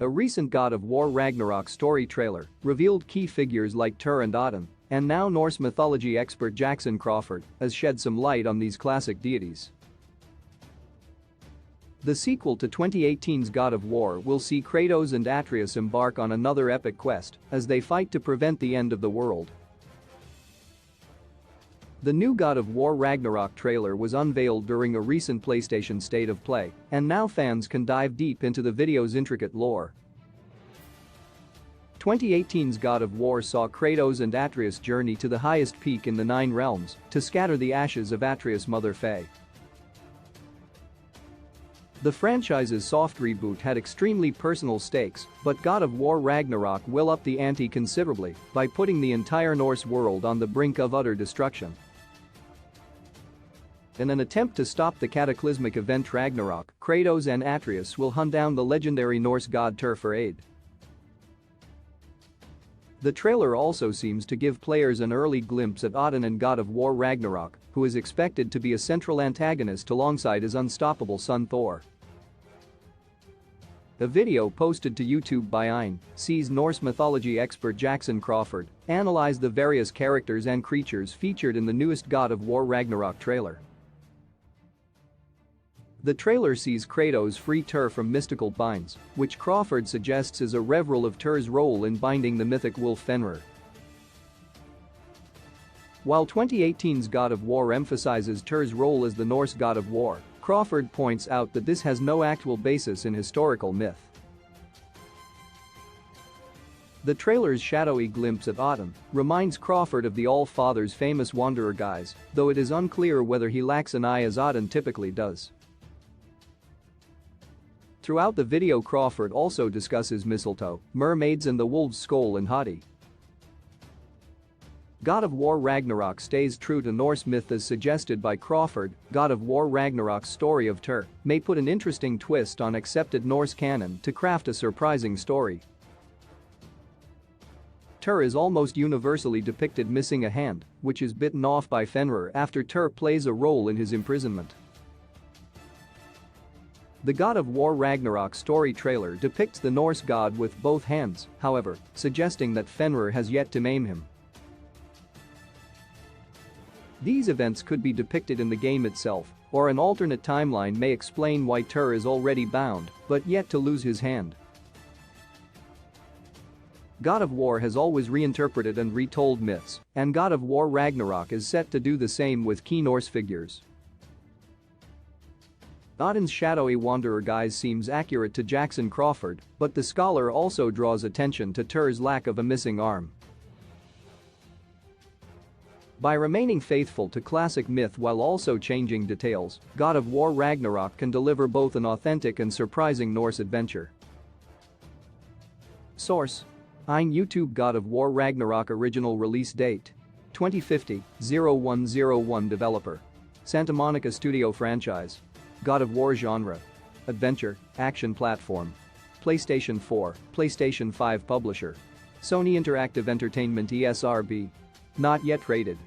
A recent God of War Ragnarok story trailer revealed key figures like Tyr and Odin, and now Norse mythology expert Jackson Crawford has shed some light on these classic deities. The sequel to 2018's God of War will see Kratos and Atreus embark on another epic quest as they fight to prevent the end of the world. The new God of War Ragnarok trailer was unveiled during a recent PlayStation State of Play, and now fans can dive deep into the video's intricate lore. 2018's God of War saw Kratos and Atreus journey to the highest peak in the Nine Realms to scatter the ashes of Atreus' mother Faye. The franchise's soft reboot had extremely personal stakes, but God of War Ragnarok will up the ante considerably by putting the entire Norse world on the brink of utter destruction. In an attempt to stop the cataclysmic event Ragnarok, Kratos and Atreus will hunt down the legendary Norse god Tyr for aid. The trailer also seems to give players an early glimpse at Odin in God of War Ragnarok, who is expected to be a central antagonist alongside his unstoppable son Thor. A video posted to YouTube by Ein sees Norse mythology expert Jackson Crawford analyze the various characters and creatures featured in the newest God of War Ragnarok trailer. The trailer sees Kratos free Tyr from mystical binds, which Crawford suggests is a reveral of Tyr's role in binding the mythic wolf Fenrir. While 2018's God of War emphasizes Tyr's role as the Norse god of war, Crawford points out that this has no actual basis in historical myth. The trailer's shadowy glimpse at Odin reminds Crawford of the All-Father's famous Wanderer guise, though it is unclear whether he lacks an eye as Odin typically does. Throughout the video, Crawford also discusses mistletoe, mermaids and the wolf's skull in Hati. God of War Ragnarok stays true to Norse myth as suggested by Crawford. God of War Ragnarok's story of Tyr may put an interesting twist on accepted Norse canon to craft a surprising story. Tyr is almost universally depicted missing a hand, which is bitten off by Fenrir after Tyr plays a role in his imprisonment. The God of War Ragnarok story trailer depicts the Norse god with both hands, however, suggesting that Fenrir has yet to maim him. These events could be depicted in the game itself, or an alternate timeline may explain why Tyr is already bound, but yet to lose his hand. God of War has always reinterpreted and retold myths, and God of War Ragnarok is set to do the same with key Norse figures. Odin's shadowy wanderer guise seems accurate to Jackson Crawford, but the scholar also draws attention to Tyr's lack of a missing arm. By remaining faithful to classic myth while also changing details, God of War Ragnarok can deliver both an authentic and surprising Norse adventure. Source: Ein YouTube. God of War Ragnarok original release date: 2050-0101. Developer: Santa Monica Studio. Franchise: God of War. Genre: adventure, action platform. PlayStation 4, PlayStation 5. Publisher: Sony Interactive Entertainment ESRB. Not yet rated.